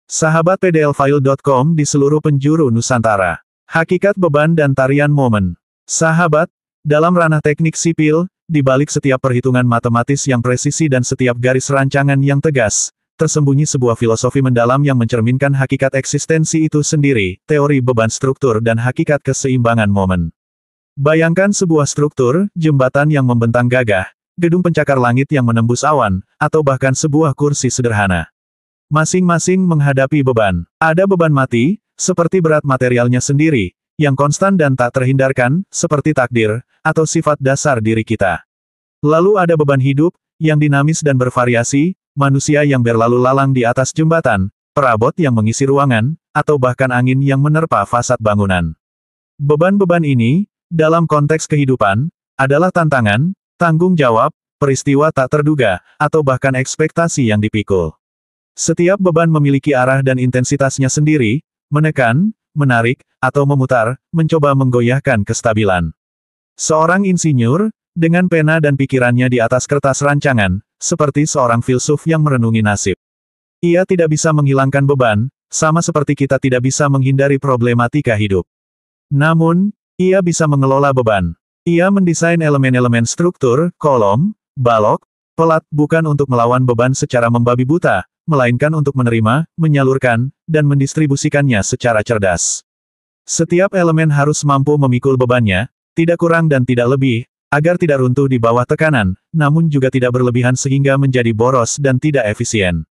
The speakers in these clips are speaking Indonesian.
Sahabat pdlfile.com di seluruh penjuru Nusantara. Hakikat beban dan tarian momen. Sahabat, dalam ranah teknik sipil, di balik setiap perhitungan matematis yang presisi dan setiap garis rancangan yang tegas, tersembunyi sebuah filosofi mendalam yang mencerminkan hakikat eksistensi itu sendiri, teori beban struktur dan hakikat keseimbangan momen. Bayangkan sebuah struktur, jembatan yang membentang gagah, gedung pencakar langit yang menembus awan, atau bahkan sebuah kursi sederhana. Masing-masing menghadapi beban. Ada beban mati, seperti berat materialnya sendiri, yang konstan dan tak terhindarkan, seperti takdir, atau sifat dasar diri kita. Lalu ada beban hidup, yang dinamis dan bervariasi, manusia yang berlalu lalang di atas jembatan, perabot yang mengisi ruangan, atau bahkan angin yang menerpa fasad bangunan. Beban-beban ini, dalam konteks kehidupan, adalah tantangan, tanggung jawab, peristiwa tak terduga, atau bahkan ekspektasi yang dipikul. Setiap beban memiliki arah dan intensitasnya sendiri, menekan, menarik, atau memutar, mencoba menggoyahkan kestabilan. Seorang insinyur, dengan pena dan pikirannya di atas kertas rancangan, seperti seorang filsuf yang merenungi nasib. Ia tidak bisa menghilangkan beban, sama seperti kita tidak bisa menghindari problematika hidup. Namun, ia bisa mengelola beban. Ia mendesain elemen-elemen struktur, kolom, balok, pelat bukan untuk melawan beban secara membabi buta, melainkan untuk menerima, menyalurkan, dan mendistribusikannya secara cerdas. Setiap elemen harus mampu memikul bebannya, tidak kurang dan tidak lebih, agar tidak runtuh di bawah tekanan, namun juga tidak berlebihan sehingga menjadi boros dan tidak efisien.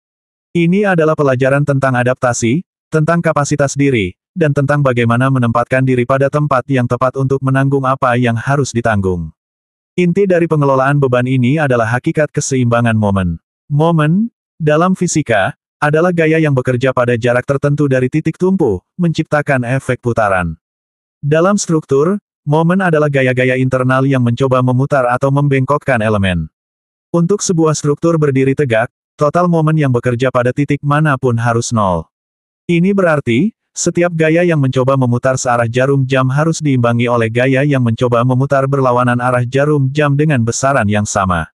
Ini adalah pelajaran tentang adaptasi, tentang kapasitas diri, dan tentang bagaimana menempatkan diri pada tempat yang tepat untuk menanggung apa yang harus ditanggung. Inti dari pengelolaan beban ini adalah hakikat keseimbangan momen. Momen, dalam fisika, adalah gaya yang bekerja pada jarak tertentu dari titik tumpu, menciptakan efek putaran. Dalam struktur, momen adalah gaya-gaya internal yang mencoba memutar atau membengkokkan elemen. Untuk sebuah struktur berdiri tegak, total momen yang bekerja pada titik manapun harus nol. Ini berarti, setiap gaya yang mencoba memutar searah jarum jam harus diimbangi oleh gaya yang mencoba memutar berlawanan arah jarum jam dengan besaran yang sama.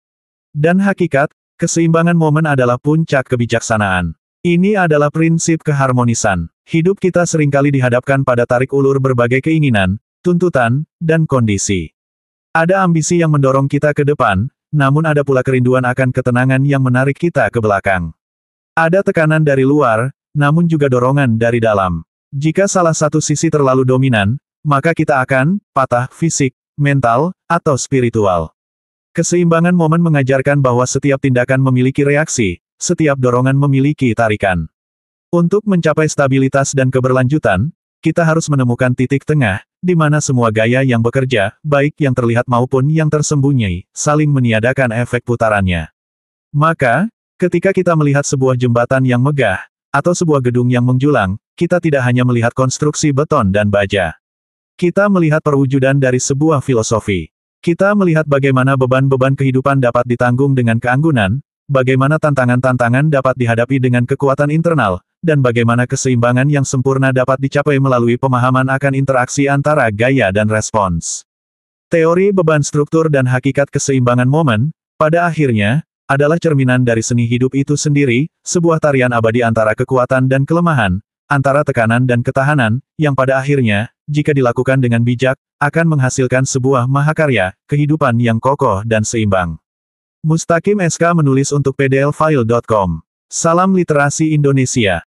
Dan hakikat, keseimbangan momen adalah puncak kebijaksanaan. Ini adalah prinsip keharmonisan. Hidup kita seringkali dihadapkan pada tarik ulur berbagai keinginan, tuntutan, dan kondisi. Ada ambisi yang mendorong kita ke depan, namun ada pula kerinduan akan ketenangan yang menarik kita ke belakang. Ada tekanan dari luar, namun juga dorongan dari dalam. Jika salah satu sisi terlalu dominan, maka kita akan patah fisik, mental, atau spiritual. Keseimbangan momen mengajarkan bahwa setiap tindakan memiliki reaksi, setiap dorongan memiliki tarikan. Untuk mencapai stabilitas dan keberlanjutan, kita harus menemukan titik tengah, di mana semua gaya yang bekerja, baik yang terlihat maupun yang tersembunyi, saling meniadakan efek putarannya. Maka, ketika kita melihat sebuah jembatan yang megah, atau sebuah gedung yang menjulang, kita tidak hanya melihat konstruksi beton dan baja. Kita melihat perwujudan dari sebuah filosofi. Kita melihat bagaimana beban-beban kehidupan dapat ditanggung dengan keanggunan, bagaimana tantangan-tantangan dapat dihadapi dengan kekuatan internal, dan bagaimana keseimbangan yang sempurna dapat dicapai melalui pemahaman akan interaksi antara gaya dan respons. Teori beban struktur dan hakikat keseimbangan momen, pada akhirnya, adalah cerminan dari seni hidup itu sendiri, sebuah tarian abadi antara kekuatan dan kelemahan, antara tekanan dan ketahanan, yang pada akhirnya, jika dilakukan dengan bijak, akan menghasilkan sebuah mahakarya, kehidupan yang kokoh dan seimbang. Mustaqim SK menulis untuk pdlfile.com. Salam literasi Indonesia.